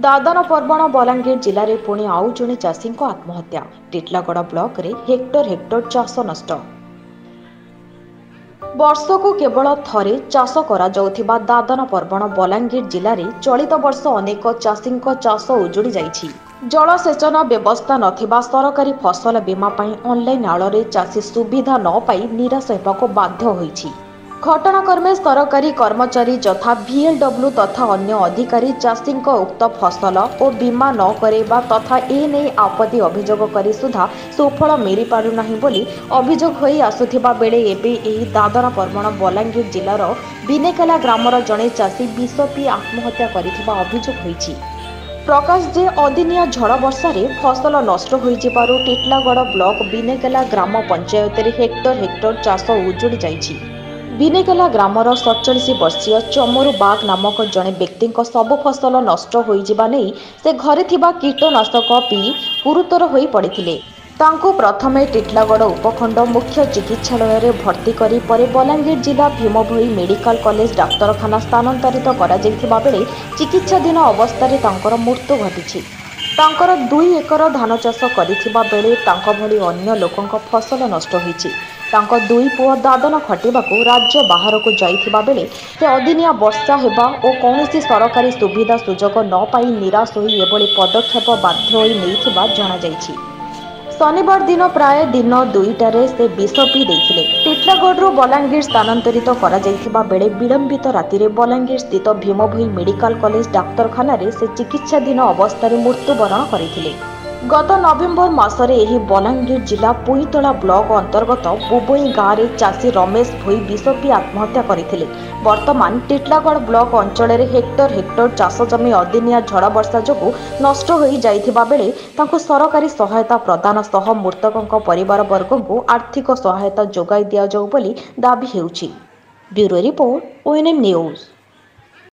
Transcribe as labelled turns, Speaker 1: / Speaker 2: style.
Speaker 1: ଦାଦନ ପର୍ବଣ ବଲାଙ୍ଗୀର ଜିଲ୍ଲାରେ ପୁଣି ଆଉ ଜଣେ ଚାଷୀଙ୍କ ଆତ୍ମହତ୍ୟା। ଟିଟଲାଗଡ଼ ବ୍ଲକରେ ହେକ୍ଟର ହେକ୍ଟର ଚାଷ ନଷ୍ଟ। ବର୍ଷକୁ କେବଳ ଥରେ ଚାଷ କରାଯାଉଥିବା ଦାଦନ ପର୍ବଣ ବଲାଙ୍ଗୀର ଜିଲ୍ଲାରେ ଚଳିତ ବର୍ଷ ଅନେକ ଚାଷୀଙ୍କ ଚାଷ ଉଜୁଡ଼ି ଯାଇଛି। ଜଳସେଚନ ବ୍ୟବସ୍ଥା ନଥିବା ସରକାରୀ ଫସଲ ବୀମା ପାଇଁ ଅନଲାଇନ୍ ଆଳରେ ଚାଷୀ ସୁବିଧା ନ ପାଇ ନିରାଶ ହେବାକୁ ବାଧ୍ୟ ହୋଇଛି। ଘଟଣାକ୍ରମେ ସରକାରୀ କର୍ମଚାରୀ ଯଥା VLW ତଥା ଅନ୍ୟ ଅଧିକାରୀ ଚାଷୀଙ୍କ ଉକ୍ତ ଫସଲ ଓ ବୀମା ନ କରାଇବା ତଥା ଏନେଇ ଆପତ୍ତି ଅଭିଯୋଗ କରି ସୁଦ୍ଧା ସୁଫଳ ମିଳିପାରୁନାହିଁ ବୋଲି ଅଭିଯୋଗ ହୋଇ ଆସୁଥିବା ବେଳେ ଏବେ ଏହି ଦାଦନ ପର୍ବଣ ବଲାଙ୍ଗୀର ଜିଲ୍ଲାର ବିନେକେଲା ଗ୍ରାମର ଜଣେ ଚାଷୀ ବିଷ ପିଇ ଆତ୍ମହତ୍ୟା କରିଥିବା ଅଭିଯୋଗ ହୋଇଛି। ପ୍ରକାଶ ଯେ ଅଦିନିଆ ଝଡ଼ ବର୍ଷାରେ ଫସଲ ନଷ୍ଟ ହୋଇଯିବାରୁ ଟିଟଲାଗଡ଼ ବ୍ଲକ ବିନେକେଲା ଗ୍ରାମ ପଞ୍ଚାୟତରେ ହେକ୍ଟର ହେକ୍ଟର ଚାଷ ଉଜୁଡ଼ି ଯାଇଛି। ବିନେକେଲା ଗ୍ରାମର 47 ବର୍ଷୀୟ ଚମରୁ ବାଗ ନାମକ ଜଣେ ବ୍ୟକ୍ତିଙ୍କ ସବୁ ଫସଲ ନଷ୍ଟ ହୋଇଯିବା ନେଇ ସେ ଘରେ ଥିବା କୀଟନାଶକ ପିଇ ଗୁରୁତର ହୋଇ ପଡ଼ିଥିଲେ। ତାଙ୍କୁ ପ୍ରଥମେ ଟିଟଲାଗଡ଼ ଉପଖଣ୍ଡ ମୁଖ୍ୟ ଚିକିତ୍ସାଳୟରେ ଭର୍ତ୍ତି କରି ପରେ ବଲାଙ୍ଗୀର ଜିଲ୍ଲା ଭୀମଭୋଇ ମେଡିକାଲ କଲେଜ ଡାକ୍ତରଖାନା ସ୍ଥାନାନ୍ତରିତ କରାଯାଇଥିବା ବେଳେ ଚିକିତ୍ସାଧୀନ ଅବସ୍ଥାରେ ତାଙ୍କର ମୃତ୍ୟୁ ଘଟିଛି। ତାଙ୍କର 2 ଏକର ଧାନ ଚାଷ କରିଥିବା ବେଳେ ତାଙ୍କ ଭଳି ଅନ୍ୟ ଲୋକଙ୍କ ଫସଲ ନଷ୍ଟ ହୋଇଛି। ତାଙ୍କ 2 ପୁଅ ଦାଦନ ଖଟିବାକୁ ରାଜ୍ୟ ବାହାରକୁ ଯାଇଥିବା ବେଳେ ସେ ଅଦିନିଆ ବର୍ଷା ହେବା ଓ କୌଣସି ସରକାରୀ ସୁବିଧା ସୁଯୋଗ ନ ପାଇ ନିରାଶ ହୋଇ ଏଭଳି ପଦକ୍ଷେପ ବାଧ୍ୟ ହୋଇ ନେଇଥିବା ଜଣାଯାଇଛି। ଶନିବାର ଦିନ ପ୍ରାୟ ଦିନ 2ଟାରେ ସେ ବିଷ ପିଇ ଦେଇଥିଲେ। ଟିଟଲାଗଡ଼ରୁ ବଲାଙ୍ଗୀର ସ୍ଥାନାନ୍ତରିତ କରାଯାଇଥିବା ବେଳେ ବିଳମ୍ବିତ ରାତିରେ ବଲାଙ୍ଗୀର ସ୍ଥିତ ଭୀମଭୋଇ ମେଡିକାଲ କଲେଜ ଡାକ୍ତରଖାନାରେ ସେ ଚିକିତ୍ସାଧୀନ ଅବସ୍ଥାରେ ମୃତ୍ୟୁବରଣ କରିଥିଲେ। ଗତ ନଭେମ୍ବର ମାସରେ ଏହି ବଲାଙ୍ଗୀର ଜିଲ୍ଲା ପୁଇତଳା ବ୍ଲକ ଅନ୍ତର୍ଗତ ବୁବୋଇ ଗାଁରେ ଚାଷୀ ରମେଶ ଭୋଇ ବିଷ ପିଇ ଆତ୍ମହତ୍ୟା କରିଥିଲେ। ବର୍ତ୍ତମାନ ଟିଟଲାଗଡ଼ ବ୍ଲକ ଅଞ୍ଚଳରେ ହେକ୍ଟର ହେକ୍ଟର ଚାଷ ଜମି ଅଦିନିଆ ଝଡ଼ ବର୍ଷା ଯୋଗୁଁ ନଷ୍ଟ ହୋଇଯାଇଥିବା ବେଳେ ତାଙ୍କୁ ସରକାରୀ ସହାୟତା ପ୍ରଦାନ ସହ ମୃତକଙ୍କ ପରିବାରବର୍ଗଙ୍କୁ ଆର୍ଥିକ ସହାୟତା ଯୋଗାଇ ଦିଆଯାଉ ବୋଲି ଦାବି ହେଉଛି। Bureau report ONM news.